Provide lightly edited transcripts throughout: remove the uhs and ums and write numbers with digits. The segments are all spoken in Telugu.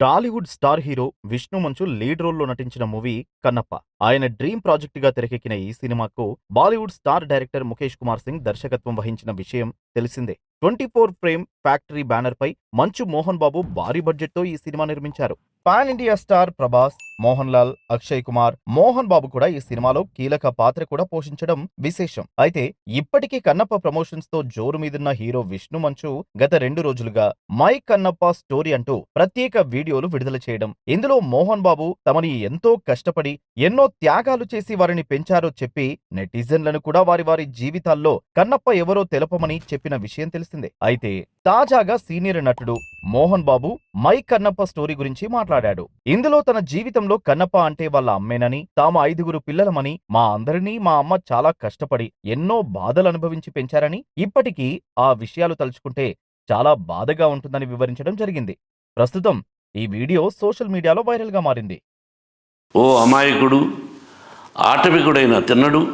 టాలీవుడ్ స్టార్ హీరో విష్ణు మంచు లీడ్ రోల్లో నటించిన మూవీ కన్నప్ప. ఆయన డ్రీమ్ ప్రాజెక్టుగా తెరకెక్కిన ఈ సినిమాకు బాలీవుడ్ స్టార్ డైరెక్టర్ ముఖేష్ కుమార్ సింగ్ దర్శకత్వం వహించిన విషయం తెలిసిందే. 24 ఫ్రేమ్ ఫ్యాక్టరీ బ్యానర్ పై మంచు మోహన్ బాబు భారీ బడ్జెట్ తో ఈ సినిమా నిర్మించారు. Pan India star Prabhas, Mohan Lal, Akshay Kumar, Mohan Babu కూడా ఈ సినిమాలో కీలక పాత్ర కూడా పోషించడం విశేషం. అయితే ఇప్పటికీ కన్నప్ప ప్రమోషన్స్ తో జోరు మీదున్న హీరో విష్ణు మంచు గత 2 రోజులుగా మై కన్నప్ప స్టోరీ అంటూ ప్రత్యేక వీడియోలు విడుదల చేయడం, ఇందులో మోహన్ బాబు తమని ఎంతో కష్టపడి ఎన్నో త్యాగాలు చేసి వారిని పెంచారో చెప్పి నెటిజన్లను కూడా వారి వారి జీవితాల్లో కన్నప్ప ఎవరో తెలపమని చెప్పిన విషయం తెలిసిందే. అయితే తాజాగా సీనియర్ నటుడు మోహన్ బాబు మై కన్నప్ప స్టోరీ గురించి మాట్లాడాడు. ఇందులో తన జీవితంలో కన్నప్ప అంటే వాళ్ళ అమ్మేనని, తాము 5గురు పిల్లలమని, మా అందరినీ మా అమ్మ చాలా కష్టపడి ఎన్నో బాధలు అనుభవించి పెంచారని, ఇప్పటికీ ఆ విషయాలు తలుచుకుంటే చాలా బాధగా ఉంటుందని వివరించడం జరిగింది. ప్రస్తుతం ఈ వీడియో సోషల్ మీడియాలో వైరల్ గా మారింది. ఓ అమాయకుడు, ఆటవికుడైన తిన్నడు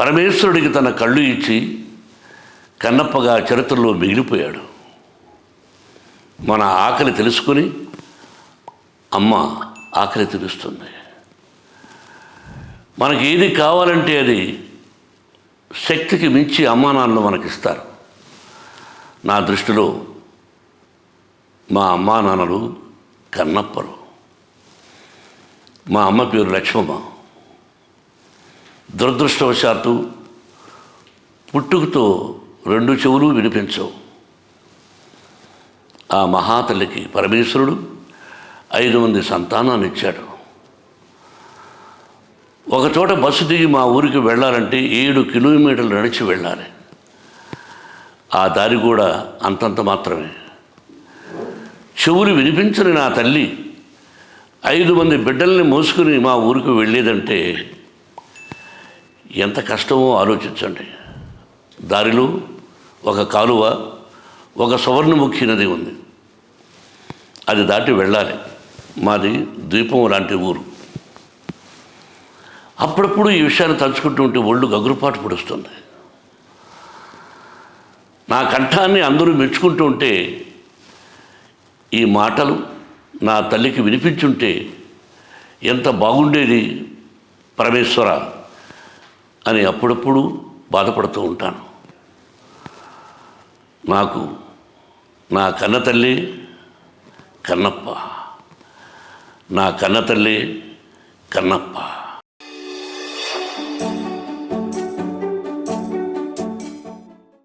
పరమేశ్వరుడికి తన కళ్ళు ఇచ్చి కన్నప్పగా చరిత్రలో మిగిలిపోయాడు. మన ఆకలి తెలుసుకుని అమ్మ ఆకలి తీరుస్తుంది. మనకి ఏది కావాలంటే అది శక్తికి మించి అమ్మా నాన్నలు మనకిస్తారు. నా దృష్టిలో మా అమ్మా నాన్నలు కన్నప్పలు. మా అమ్మ పేరు లక్ష్మమ్మ. దురదృష్టవశాత్తు పుట్టుకతో 2 చెవులు వినిపించవు. ఆ మహాతల్లికి పరమేశ్వరుడు 5 మంది సంతానాన్ని ఇచ్చాడు. ఒకచోట బస్సు దిగి మా ఊరికి వెళ్ళాలంటే 7 కిలోమీటర్లు నడిచి వెళ్ళాలి. ఆ దారి కూడా అంతంత మాత్రమే. చెవులు వినిపించని నా తల్లి 5 మంది బిడ్డల్ని మోసుకుని మా ఊరికి వెళ్ళేదంటే ఎంత కష్టమో ఆలోచించండి. దారిలో ఒక కాలువ, ఒక సువర్ణముఖి నది ఉంది. అది దాటి వెళ్ళాలి. మాది ద్వీపం లాంటి ఊరు. అప్పుడప్పుడు ఈ విషయాన్ని తలుచుకుంటూ ఉంటే ఒళ్ళు గగురుపాటు పొడుస్తుంది. నా కంఠాన్ని అందరూ మెచ్చుకుంటూ ఉంటే ఈ మాటలు నా తల్లికి వినిపించుంటే ఎంత బాగుండేది పరమేశ్వర అని అప్పుడప్పుడు బాధపడుతూ ఉంటాను. నాకు నా కన్నతల్లి కన్నప్ప, నా కన్నతల్లి కన్నప్ప.